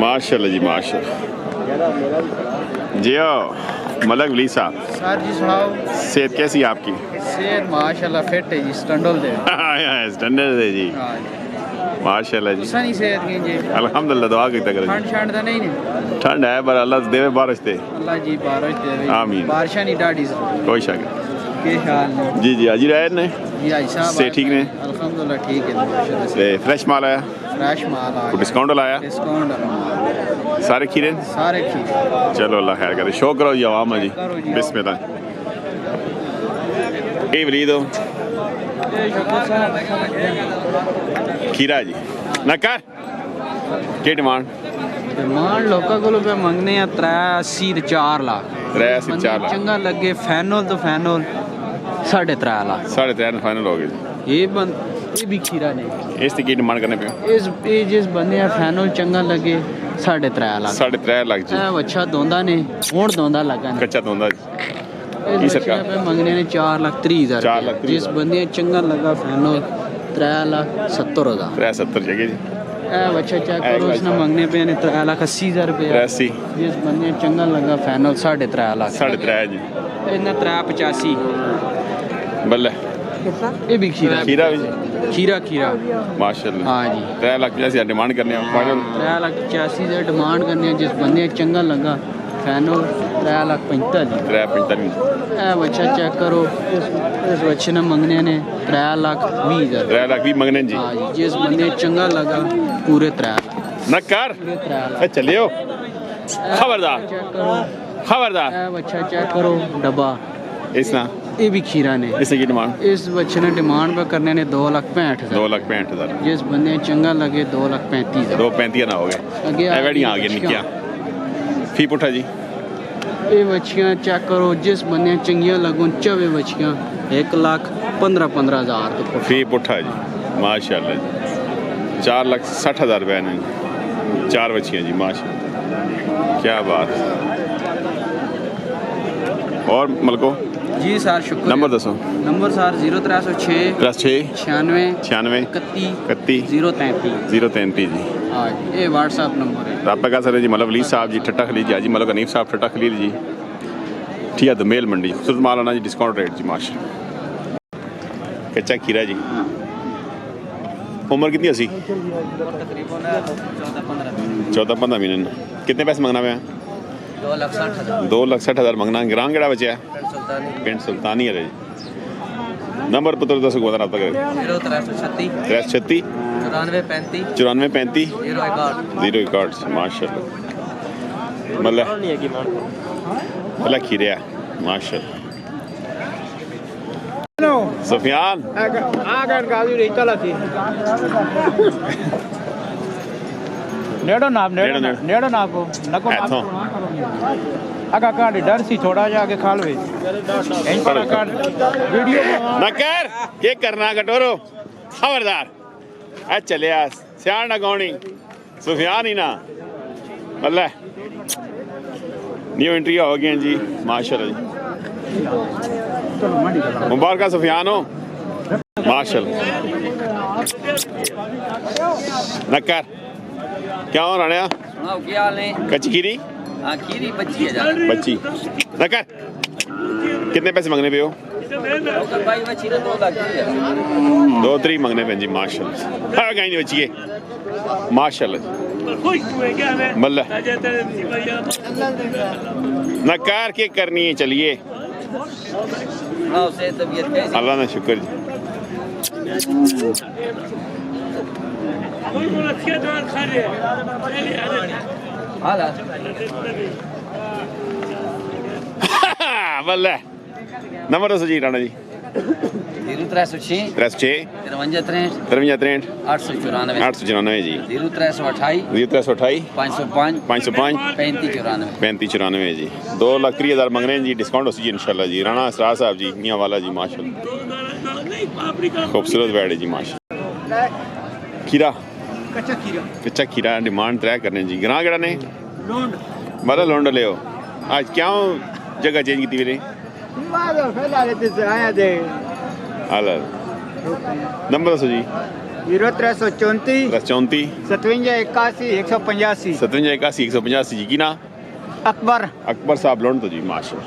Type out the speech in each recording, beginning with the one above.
माशाल्लाह जी माशाल्लाह। जी मलक वली साहब सर जी सुनाओ, सेहत कैसी है आपकी? सेहत माशाल्लाह फिट है जी, स्टंडल दे स्टैंडर्ड है जी हाँ जी। माशाल्लाह जी। सनी सेहत की जी, अल्हम्दुलिल्लाह दुआ की तक ठंड शंड तो नहीं ने? ठंड है पर अल्लाह देवे बारिश दे। अल्लाह जी बारिश देवे, आमीन। बारिशां नहीं डाढ़ी जरूरी। कोई शक नहीं। के हाल ने जी जी हाजी रहे ने जी आई साहब? से ठीक ने? अल्हम्दुलिल्लाह ठीक है माशाल्लाह से। ते फ्रेश माल आया? फ्रेश माल आ कोई डिस्काउंट लाया? डिस्काउंट सारे खीरे? सारे खीरे। चलो अल्लाह खैर करे। शो करो जी आवाम जी करो जी। बिस्मिल्लाह। ये वली दो खीरा जी ना कर के डिमांड डिमांड लोकां कोलों पे मंगने आ 380 ते 4 लाख। 380 4 लाख चंगा लगे फैनल तो फैनल 3.5 लाख। 3.5 फाइनल हो गए। ये भी खीरा नहीं। इस की डिमांड करने पे जिस बंदे फैनल चंगा लगे 3.5 लाख। 3.5 लाख जी। अच्छा दोंदा ने हुण दोंदा लगा ने कच्चा दोंदा जी। की सरकार पे मंगने ने 4,30,000। 4,30,000 जिस बंदे चंगा लगा फैनल 3,70,000। 370 जगह जी। बच्चा चेक करो उसने मंगने पे ने 3,80,000 रुपये। 83 जिस बंदे चंगा लगा फैनल 3.5 लाख। 3.5 जी। इन्ना 385 बल्ले ये भी खीरा खीरा भी जी खीरा माशाल्लाह। हाँ जी 3 लाख 85 डिमांड करने फाइनल 3,85,000 डिमांड करने जिस बंदे चंगा लगा फैनल 3,45,000। 3.45 बच्चा चेक करो इस बच्चे ने मंगने ने 3,20,000। 3 लाख भी मंगने जी। हाँ जी जिस बंदे चंगा लगा पूरे 3 न कर 3 लाख। चलियो खबरदार चेक करो खबरदार। बच्चा चेक करो डब्बा इसना ये भी खीरा ने। इसकी की डिमांड इस बच्चे ने डिमांड पर करने ने 2,65,000। 2,65,000। जिस बंदे चंगा लगे 2,35,000। 2.35 ना हो गए। अगे एवडियां आ गई निक्कियां फी पुठा जी। ये बच्चियां चेक करो जिस बंदे चंगियां लगन चवे बच्चियां 1,15,000 तो फी पुठा जी माशाल्लाह जी। 4,60,000 रुपए ने 4 बच्चियां जी माशाल्लाह क्या बात। और मलको जी सर शुक्र। नंबर दसो। Number sir 0306 96 96 31 31 033। 033 जी। हाँ जी ये व्हाट्सएप नंबर है। रब्ता का सर जी मलक वली साहब जी ठट्टा खलील जी हाजी मलक हनीफ साहब ठट्टा खलील जी ठीक है। दमेल मंडी खूबसूरत माल आना जी डिस्काउंट रेट जी माशाल्लाह। कच्चा खीरा जी। उम्र कितनी असी? तकरीबन 14-15 महीने। कितने पैसे मंगना हुआ? 2,60,000। 2,60,000 मंगना। ग्राम केड़ा बचा है? पिंड सुल्तानी है जी। नंबर पुत्र दस को रब्ता करें 0336 336 94 35 94 35 061 061 माशाल्लाह। मतलब खीरे माशाल्लाह। सुफियान नेड़ो नाप नको ऐथों आगा काट डर सी थोड़ा जा आगे खाल वे वीडियो न कर के करना कटोरो खबरदार। आ चले सियाण ना गौनी सुफियान ही ना मतलब न्यू एंट्री हो गई जी माशाल्लाह जी। मुबारक सुफियान हो माशाल्लाह। न कर क्या हो रहा कच्ची खीरी बच्ची न कर। कितने पैसे मंगने पे हो? 2-3 मंगने पे जी माशाल्लाह। कहीं नहीं बची है माशाल्लाह मल्ला न कार के करनी है। चलिए अल्लाह ना शुक्र जी। बल्ले नंबर दसो जी राणा जी। 0306 306 53 53 894 894 जी। 0328 0328 505 505 3594 3594 जी। 2,30,000 मंग रहे हैं जी। डिस्काउंट हो जी इंशाल्लाह जी। राणा असरार साहब जी मियाँ वाला जी माशाल्लाह खूबसूरत बैड है जी माशाल्लाह। खीरा कच्चा खीरा डिमांड 3 करने जी। ग्रां केड़ा ने मतलब लोंड ले आज क्यों जगह चेंज की मेरे नंबर दसो जी। 0334 334 57 81 185 57 81 185 जी की ना अकबर अकबर साहब लोन तो जी माशा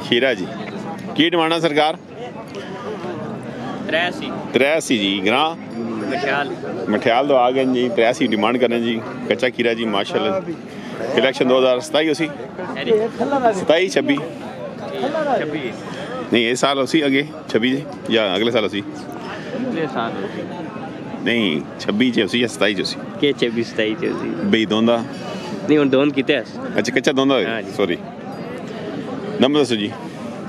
खीरा जी की डिमांड है सरकार 83 जी ग्रां मठियाल तो आ गए जी 83 डिमांड करें जी कच्चा खीरा जी माशाल्लाह इलेक्शन 2027 उसी 27 26 नहीं ये साल उसी अगे 26 या अगले साल उसी नहीं 26 उसी या 27 उसी के 26 27 जी बई दोंदा नहीं हुन दोन कीते अच्छा कच्चा दोंदा हाँ जी। सॉरी नंबर दसो जी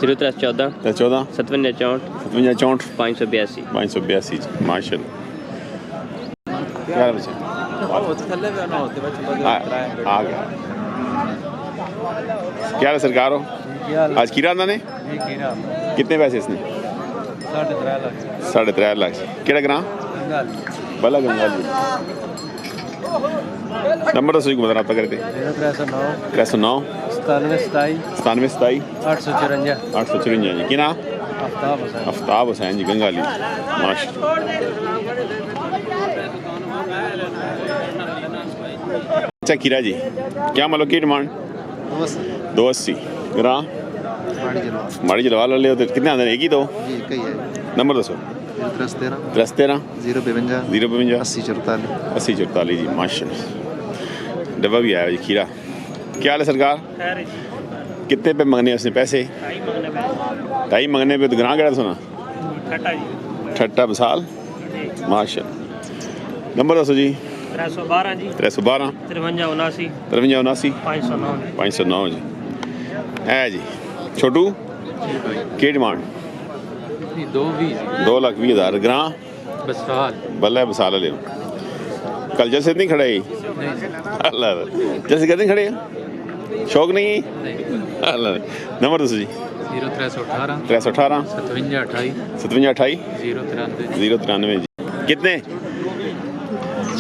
0314 14 57 64 57 64 582 582 जी माशाल्लाह क्या हाल है आ गया क्या हाल है सरकार हो आज खीरा आंदा ने कितने पैसे इसने 3.5 लाख केड़ा ग्रां बला गंगाली नंबर दसो जी को रब्ता करके 309 97 27 854 जी की ना आफ्ताब हुसैन जी गंगाली माशा अच्छा खीरा जी क्या मतलब की डिमांड 280 ग्रां माड़ी जलवा ले कितने आते एक ही दो नंबर दसो 13 052 80 44 जी माशा डब्बा भी आया जी खीरा क्या हाल है सरकार कितने पे मंगने उसने पैसे 2.5 मंगने पे तो ग्रां केड़ा सुना ठट्टा बसाल माशा नंबर दसो जी 312 जी 312 53 53 79 509 509 जी है जी छोटू की डिमांड 2,20,000 ग्रां बल्ला बसाल ले कल जैसे नहीं खड़े अल्लाह जैसे कहते खड़े शौक नहीं अल्लाह नंबर दसो जी 318 57 28 093 जी कितने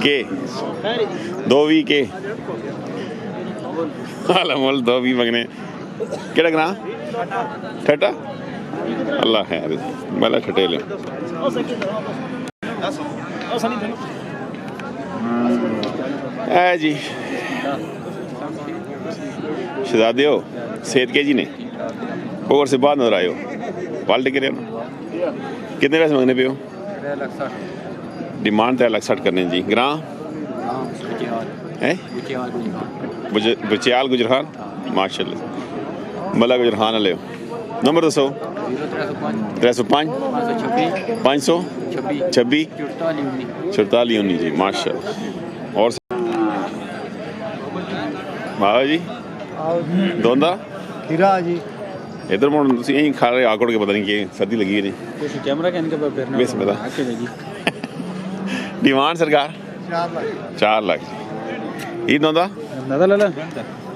के 220 के मोल 220 मंगने केड़ा ग्रां ठट्टा अल्लाह खैर बला ठटे ले है जी शहजादे हो सेहत के जी ने और से बाद नजर आए हो पाल्टे के कितने पैसे मंगने पे हो डिमांड 3,60,000 करने जी ग्रां है बुचियाल गुजरान माशाल्लाह मला गुजरान ले नंबर दसो 305 500 26 44 19 जी माशाल्लाह और बाबा जी दोंदा खीरा जी इधर मुड़ तुम यहीं खा रहे आकड़ के पता नहीं कि सर्दी लगी है नहीं कैमरा कहने के बाद बेस पता डिमांड सरकार 4 लाख ये दोंदा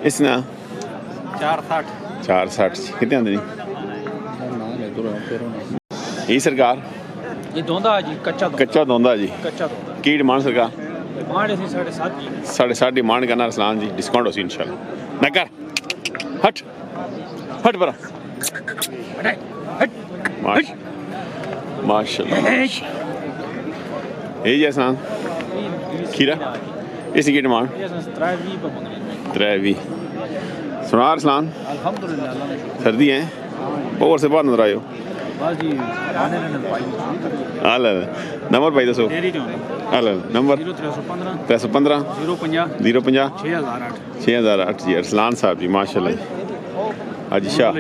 इसना 460 कितने आते जी ये सरकार ये दोंदा जी कच्चा दोंदा जी कच्चा की डिमांड सरकार डिमांड ऐसी 7.5 7.5 डिमांड करना रसलान जी डिस्काउंट हो सी इंशाल्लाह न कर हट हट बरा माशाल्लाह ये जैसा खीरा इसी की डिमांड 320 सुनार सलान सर्दी है और से बाहर नजर आयो हाल नंबर भाई दसो हाल नंबर 315 050 6008 जी अरसलान साहब जी माशाल्लाह जी हाजी शाह